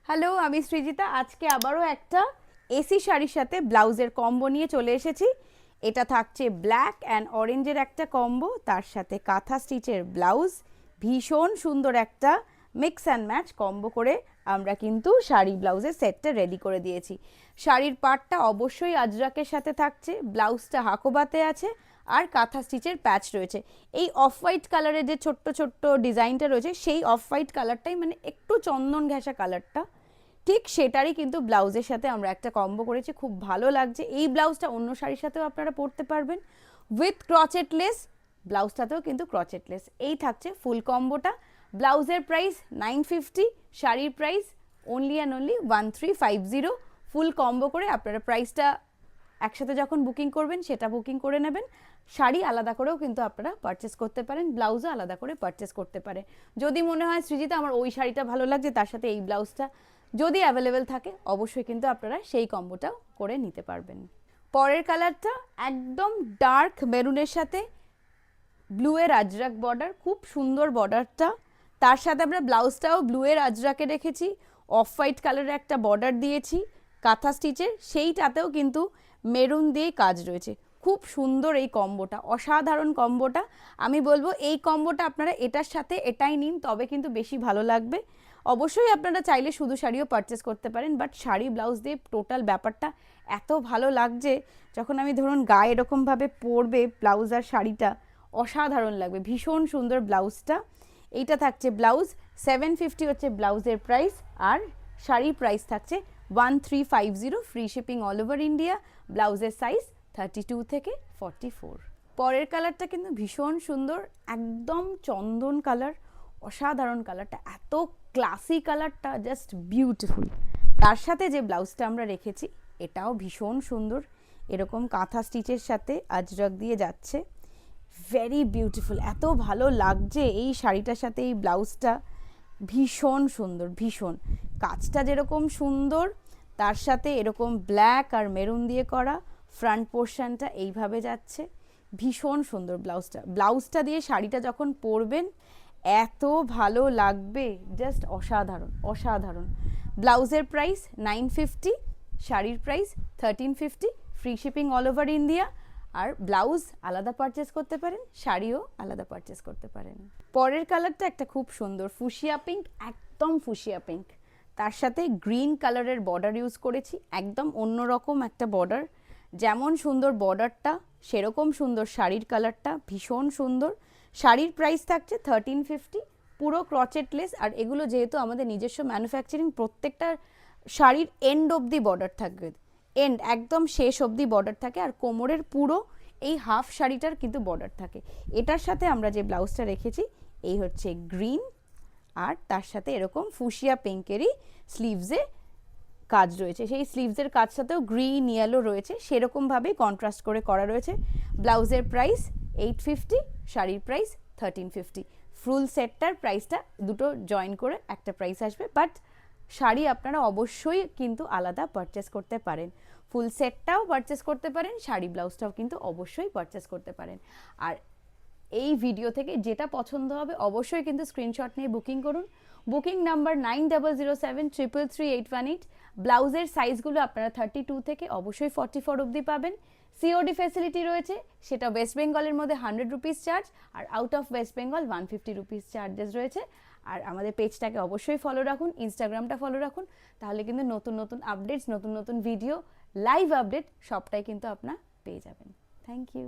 Hello, আমি সৃজিতা। আজকে আবারও একটা এসি শাড়ির সাথে ব্লাউজের কম্বো নিয়ে চলে এসেছি। এটা থাকছে ব্ল্যাক অ্যান্ড অরেঞ্জের একটা কম্বো, তার সাথে কাঁথা স্টিচের ব্লাউজ। ভীষণ সুন্দর একটা মিক্স অ্যান্ড ম্যাচ কম্বো করে আমরা কিন্তু শাড়ি ব্লাউজের সেটটা রেডি করে দিয়েছি। শাড়ির পাড়টা অবশ্যই আজরাকের সাথে থাকছে, ব্লাউজটা হাকোবাতে আছে, আর কাঁথা স্টিচের প্যাচ রয়েছে। এই অফ হোয়াইট কালারের যে ছোট্ট ছোট্ট ডিজাইনটা রয়েছে, সেই অফ হোয়াইট কালারটাই মানে একটু চন্দন ঘেঁষা কালারটা, ঠিক সেটারই কিন্তু ব্লাউজের সাথে আমরা একটা কম্বো করেছি। খুব ভালো লাগছে। এই ব্লাউজটা অন্য শাড়ির সাথেও আপনারা পরতে পারবেন উইথ ক্রচেট লেস। ব্লাউজটাতেও কিন্তু ক্রচেট লেস। এই থাকছে ফুল কম্বোটা। ব্লাউজের প্রাইস 950, শাড়ির price only and only 1350। Full combo করে আপনারা প্রাইসটা একসাথে যখন বুকিং করবেন সেটা বুকিং করে নেবেন। শাড়ি আলাদা করেও কিন্তু আপনারা পারচেস করতে পারেন, ব্লাউজও আলাদা করে পারচেস করতে পারে। যদি মনে হয় সৃজিতা আমার ওই শাড়িটা ভালো লাগছে, তার সাথে এই ব্লাউজটা যদি অ্যাভেলেবেল থাকে, অবশ্যই কিন্তু আপনারা সেই কম্বোটাও করে নিতে পারবেন। পরের কালারটা একদম ডার্ক মেরুনের সাথে ব্লুয়ের আজরাক বর্ডার, খুব সুন্দর বর্ডারটা। তার সাথে আমরা ব্লাউজটাও ব্লুয়ের আজরাকে রেখেছি, অফ হোয়াইট কালারের একটা বর্ডার দিয়েছি কাঁথা স্টিচের, সেইটাতেও কিন্তু মেরুন দিয়ে কাজ রয়েছে। খুব সুন্দর এই কম্বোটা, অসাধারণ কম্বোটা। আমি বলবো এই কম্বোটা আপনারা এটার সাথে এটাই নিন, তবে কিন্তু বেশি ভালো লাগবে। অবশ্যই আপনারা চাইলে শুধু শাড়িও পারচেস করতে পারেন, বাট শাড়ি ব্লাউজ দিয়ে টোটাল ব্যাপারটা এত ভালো লাগছে, যখন আমি ধরুন গায়ে এরকমভাবে পরবে ব্লাউজ আর শাড়িটা, অসাধারণ লাগবে। ভীষণ সুন্দর ব্লাউজটা। এইটা থাকছে ব্লাউজ, 750 হচ্ছে ব্লাউজের প্রাইস, আর শাড়ির প্রাইস থাকছে 1350, free shipping all over India. ব্লাউজের সাইজ 32 থেকে 44। পরের কালারটা কিন্তু ভীষণ সুন্দর, একদম চন্দন কালার, অসাধারণ কালারটা, এত ক্লাসি কালারটা, জাস্ট বিউটিফুল। তার সাথে যে ব্লাউজটা আমরা রেখেছি এটাও ভীষণ সুন্দর, এরকম কাঁথা স্টিচের সাথে আজরাক দিয়ে যাচ্ছে, ভেরি বিউটিফুল। এত ভালো লাগছে এই শাড়িটার সাথে এই ব্লাউজটা, ভীষণ সুন্দর। ভীষণ কাজটা যেরকম সুন্দর, তার সাথে এরকম ব্ল্যাক আর মেরুন দিয়ে করা ফ্রন্ট পোর্শনটা এইভাবে যাচ্ছে, ভীষণ সুন্দর ব্লাউজটা। ব্লাউজটা দিয়ে শাড়িটা যখন পরবেন এত ভালো লাগবে, জাস্ট অসাধারণ অসাধারণ। ব্লাউজের প্রাইস 950, শাড়ির price 1350, free shipping all over India. আর ব্লাউজ আলাদা পারচেস করতে পারেন, শাড়িও আলাদা পারচেস করতে পারেন। পরের কালারটা একটা খুব সুন্দর ফুশিয়া পিঙ্ক, একদম ফুশিয়া পিঙ্ক, তার সাথে গ্রিন কালারের বর্ডার ইউজ করেছি, একদম অন্যরকম একটা বর্ডার। যেমন সুন্দর বর্ডারটা, সেরকম সুন্দর শাড়ির কালারটা, ভীষণ সুন্দর। শাড়ির প্রাইস থাকছে 1350, পুরো ক্রচেট লেস। আর এগুলো যেহেতু আমাদের নিজস্ব ম্যানুফ্যাকচারিং, প্রত্যেকটা শাড়ির এন্ড অবধি বর্ডার থাকবে, এন্ড একদম শেষ অবধি বর্ডার থাকে, আর কোমরের পুরো এই হাফ শাড়িটার কিন্তু বর্ডার থাকে। এটার সাথে আমরা যে ব্লাউজটা রেখেছি এই হচ্ছে গ্রিন, আর তার সাথে এরকম ফুশিয়া পিঙ্কেরই স্লিভসে কাজ রয়েছে, সেই স্লিভসের কাজটাতেও গ্রিন ইয়েলো রয়েছে, সেরকমভাবেই কন্ট্রাস্ট করে করা রয়েছে। ব্লাউজের প্রাইস 850, শাড়ির প্রাইস 1350। ফুল সেটটার প্রাইসটা দুটো জয়েন করে একটা প্রাইস আসবে, বাট শাড়ি আপনারা অবশ্যই কিন্তু আলাদা পারচেস করতে পারেন। ফুল সেটটাও পারচেস করতে পারেন, শাড়ি ব্লাউজটাও কিন্তু অবশ্যই পারচেস করতে পারেন। আর এই ভিডিও থেকে যেটা পছন্দ হবে অবশ্যই কিন্তু স্ক্রিনশট নিয়ে বুকিং করুন। Booking number 9007333818। ব্লাউজের সাইজগুলো আপনারা 32 থেকে অবশ্যই 44 অবধি পাবেন। সিওডি ফ্যাসিলিটি রয়েছে, সেটা ওয়েস্ট বেঙ্গলের মধ্যে 100 রুপিস চার্জ, আর out of west Bengal 150 rupees charges রয়েছে। আর আমাদের পেজটাকে অবশ্যই ফলো রাখুন, ইনস্টাগ্রামটা ফলো রাখুন, তাহলে কিন্তু নতুন নতুন আপডেটস, নতুন নতুন ভিডিও, লাইভ আপডেট সবটাই কিন্তু আপনারা পেয়ে যাবেন। Thank you.